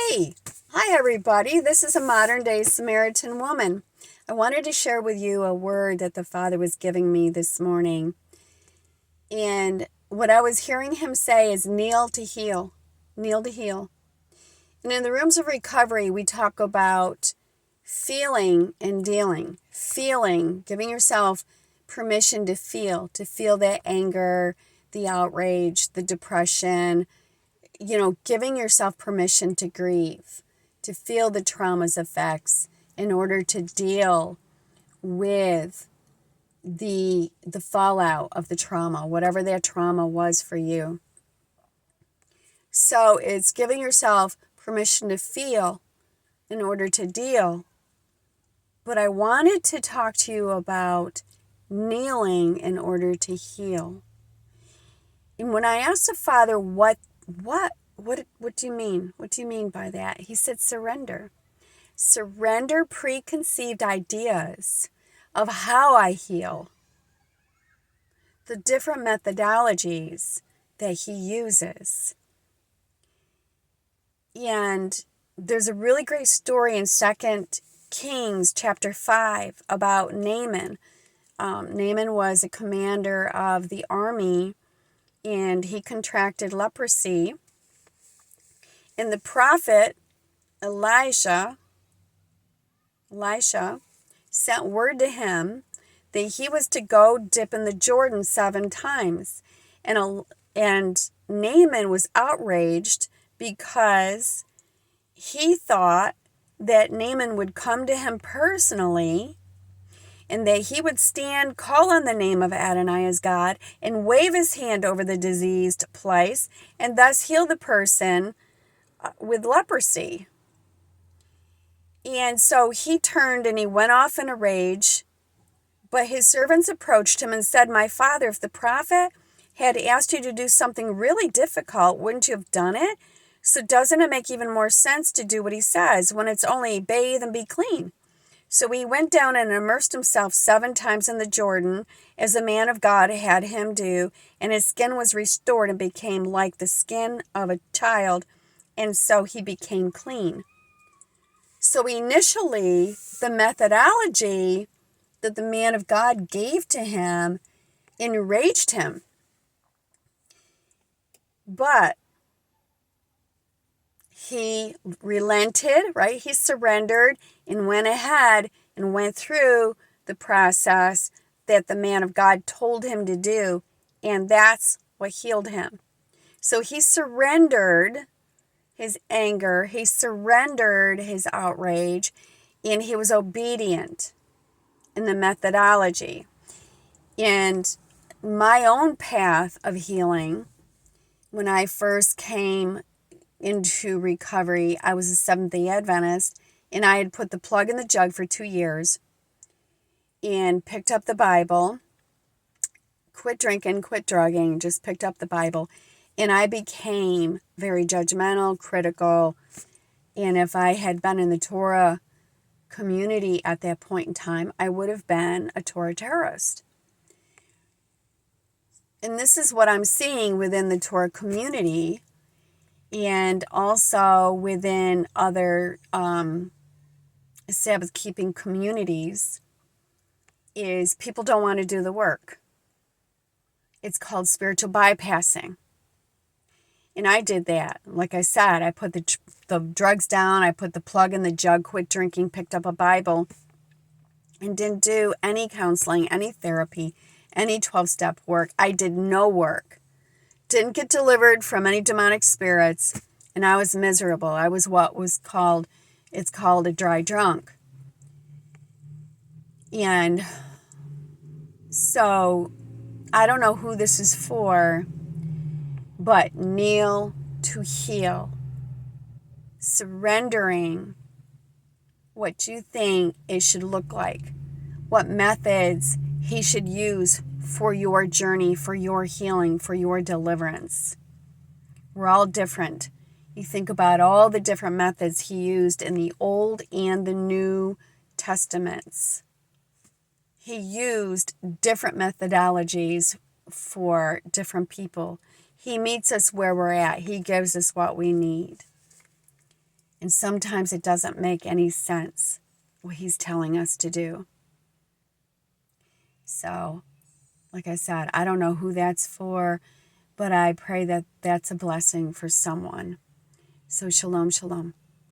Hi everybody. This is a modern day Samaritan woman. I wanted to share with you a word that the Father was giving me this morning. And what I was hearing him say is kneel to heal. Kneel to heal. And in the rooms of recovery, we talk about feeling and dealing. Feeling, giving yourself permission to feel that anger, the outrage, the depression, giving yourself permission to grieve, to feel the trauma's effects in order to deal with the fallout of the trauma, whatever that trauma was for you. So it's giving yourself permission to feel in order to deal. But I wanted to talk to you about kneeling in order to heal. And when I asked the Father, what do you mean? What do you mean by that? He said, surrender. Surrender preconceived ideas of how I heal. The different methodologies that he uses. And there's a really great story in 2 Kings chapter 5 about Naaman. Naaman was a commander of the army, and he contracted leprosy. And the prophet Elisha sent word to him that he was to go dip in the Jordan 7 times. And Naaman was outraged because he thought that Naaman would come to him personally and that he would stand, call on the name of Adonai as God, and wave his hand over the diseased place, and thus heal the person with leprosy. And so he turned and he went off in a rage. But his servants approached him and said, "My father, if the prophet had asked you to do something really difficult, wouldn't you have done it? So doesn't it make even more sense to do what he says when it's only bathe and be clean?" So he went down and immersed himself 7 times in the Jordan, as the man of God had him do, and his skin was restored and became like the skin of a child, and so he became clean. So initially, the methodology that the man of God gave to him enraged him. But he relented, right? He surrendered and went ahead and went through the process that the man of God told him to do. And that's what healed him. So he surrendered his anger, he surrendered his outrage, and he was obedient in the methodology. And my own path of healing, when I first came into recovery, I was a Seventh-day Adventist, and I had put the plug in the jug for 2 years and picked up the Bible, quit drinking, quit drugging, just picked up the Bible. And I became very judgmental, critical. And if I had been in the Torah community at that point in time, I would have been a Torah terrorist. And this is what I'm seeing within the Torah community and also within other Sabbath-keeping communities, is people don't want to do the work. It's called spiritual bypassing. And I did that. Like I said, I put the drugs down, I put the plug in the jug, quit drinking, picked up a Bible, and didn't do any counseling, any therapy, any 12-step work. I did no work. Didn't get delivered from any demonic spirits, and I was miserable. I was it's called a dry drunk. And so I don't know who this is for, but kneel to heal. Surrendering what you think it should look like, what methods he should use for your journey, for your healing, for your deliverance. We're all different. You think about all the different methods he used in the Old and the New Testaments. He used different methodologies for different people. He meets us where we're at. He gives us what we need. And sometimes it doesn't make any sense what he's telling us to do. So, like I said, I don't know who that's for, but I pray that that's a blessing for someone. So shalom, shalom.